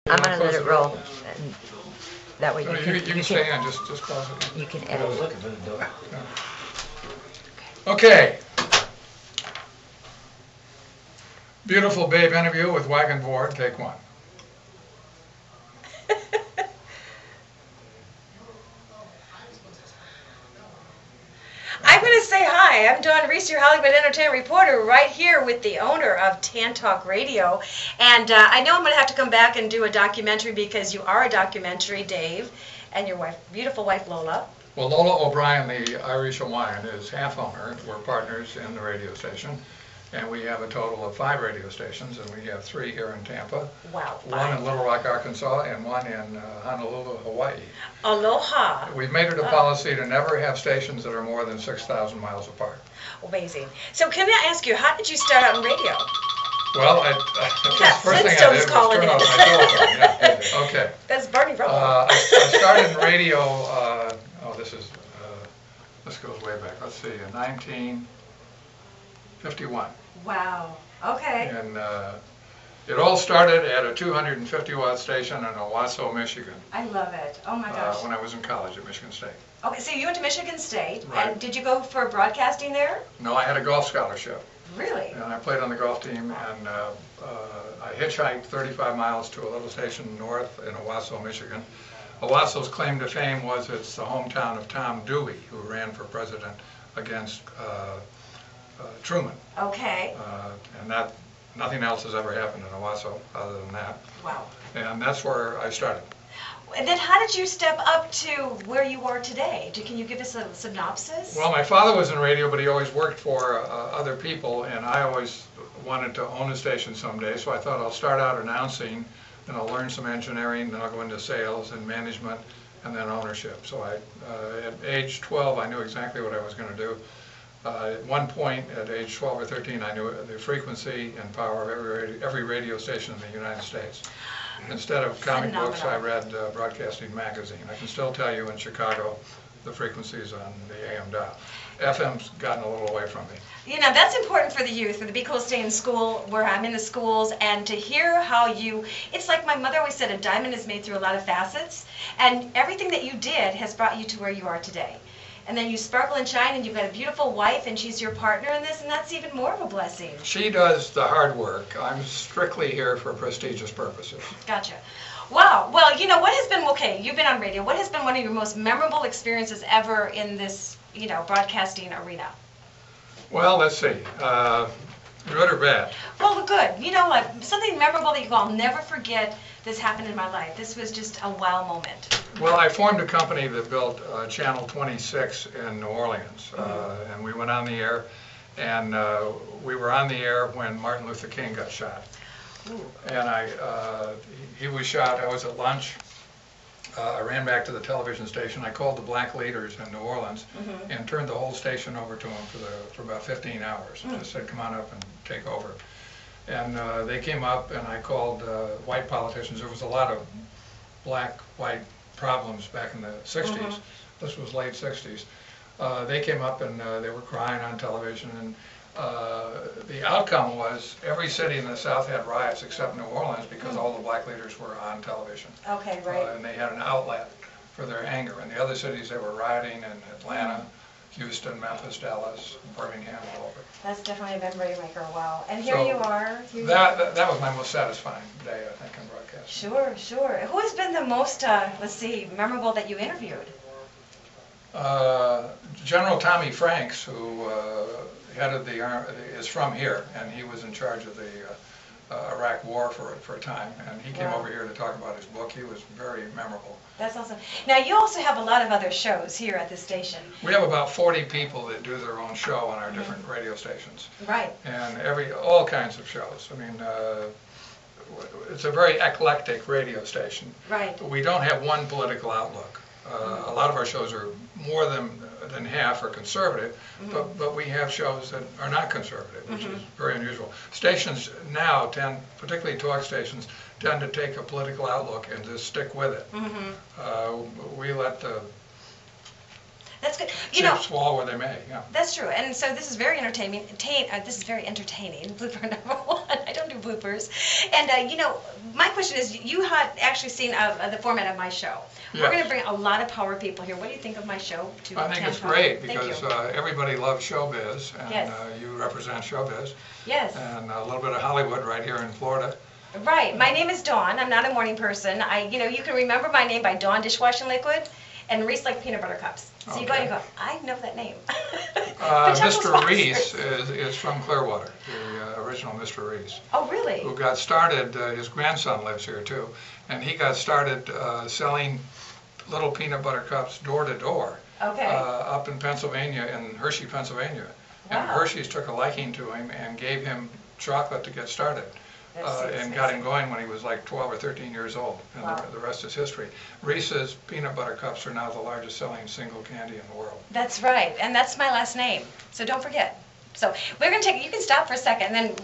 I'm gonna let it roll, and that way No, you can stay in, just close it. you can I was edit. looking for the door. Okay. Beautiful babe interview with Wagon Board, take one. I'm going to say hi. I'm Dawn Reese, your Hollywood Entertainment reporter, right here with the owner of Tan Talk Radio. And I know I'm going to have to come back and do a documentary because you are a documentary, Dave, and your wife, beautiful wife, Lola. Well, Lola O'Brien, the Irish Hawaiian, is half owner. We're partners in the radio station. And we have a total of 5 radio stations, and we have 3 here in Tampa. Wow. One in Little Rock, Arkansas, and one in Honolulu, Hawaii. Aloha. We've made it a policy to never have stations that are more than 6,000 miles apart. Amazing. So can I ask you, how did you start out in radio? Well, Yeah, first thing I Flintstones did was calling turn it. off my telephone. Yeah, okay. That's Barney Rubble. I started in radio, this goes way back, let's see, in 1951. Wow. Okay. And it all started at a 250-watt station in Owasso, Michigan, I love it. Oh my gosh. when I was in college at Michigan State. Okay, so you went to Michigan State, Right. and did you go for broadcasting there? No, I had a golf scholarship, Really? and I played on the golf team, and I hitchhiked 35 miles to a little station north in Owasso, Michigan. Owasso's claim to fame was it's the hometown of Tom Dewey, who ran for president against Truman. Okay. And nothing else has ever happened in Owasso other than that. Wow. And that's where I started. And then how did you step up to where you are today? Can you give us a synopsis? Well, my father was in radio, but he always worked for other people, and I always wanted to own a station someday, so I thought I'll start out announcing, then I'll learn some engineering, then I'll go into sales and management, and then ownership. So at age 12, I knew exactly what I was going to do. At one point, at age 12 or 13, I knew the frequency and power of every radio station in the United States. Instead of comic books, I read Broadcasting Magazine. I can still tell you in Chicago the frequencies on the AM dial. FM's gotten a little away from me. You know, that's important for the youth, for the Be Cool Stay in School, where I'm in the schools, and to hear how it's like my mother always said, a diamond is made through a lot of facets, and everything that you did has brought you to where you are today. And then you sparkle and shine, and you've got a beautiful wife, and she's your partner in this, and that's even more of a blessing. She does the hard work. I'm strictly here for prestigious purposes. Gotcha. Wow. Well, you know, what has been, okay, you've been on radio. What has been one of your most memorable experiences ever in this, broadcasting arena? Well, let's see. Good or bad? Well, good. You know what? Something memorable that you go, I'll never forget this happened in my life. This was just a wow moment. Well, I formed a company that built Channel 26 in New Orleans, and we went on the air, and we were on the air when Martin Luther King got shot. Ooh. And he was shot. I was at lunch. I ran back to the television station. I called the black leaders in New Orleans and turned the whole station over to them for about 15 hours. Just said, come on up and take over. And they came up, and I called white politicians. There was a lot of black-white problems back in the 60s. This was late 60s. They came up, and they were crying on television. And the outcome was every city in the South had riots except New Orleans because all the black leaders were on television. Okay, right. And they had an outlet for their anger. In the other cities, they were rioting in Atlanta, Houston, Memphis, Dallas, Birmingham, all over. That's definitely a memory maker. Wow. And here So you are. That was my most satisfying day, I think, in broadcasting. Sure, sure. Who has been the most, memorable that you interviewed? General Tommy Franks, who headed the army, is from here, and he was in charge of the Iraq War for a time, and he came over here to talk about his book. He was very memorable. That's awesome. Now, you also have a lot of other shows here at the station. We have about 40 people that do their own show on our different radio stations. Right. And all kinds of shows. I mean, it's a very eclectic radio station. Right. We don't have one political outlook. A lot of our shows are more than half are conservative, but we have shows that are not conservative, which is very unusual. Stations now particularly talk stations, tend to take a political outlook and just stick with it. We let the That's good. You know, Chips fall where they may, yeah. that's true. And so this is very entertaining. This is very entertaining. Blooper number one. I don't do bloopers. And you know, my question is, you had actually seen the format of my show. We're Yes. going to bring a lot of power people here. What do you think of my show? I think it's Power? great Thank because you. everybody loves showbiz, and Yes. you represent showbiz, Yes. and a little bit of Hollywood right here in Florida. Right. My name is Dawn. I'm not a morning person. You know, you can remember my name by Dawn Dishwashing Liquid and Reese like peanut butter cups. So you go and you go, I know that name. Potential Mr. sponsors. Reese is from Clearwater, the original Mr. Reese, Oh, really? who got started, his grandson lives here too, and he got started selling little peanut butter cups door to door Okay. up in Pennsylvania, in Hershey, Pennsylvania. And Wow. Hershey's took a liking to him and gave him chocolate to get started. That's And got him going when he was like 12 or 13 years old, and Wow. the rest is history. Reese's peanut butter cups are now the largest selling single candy in the world. That's right. And that's my last name. So don't forget. So we're going to take, you can stop for a second and then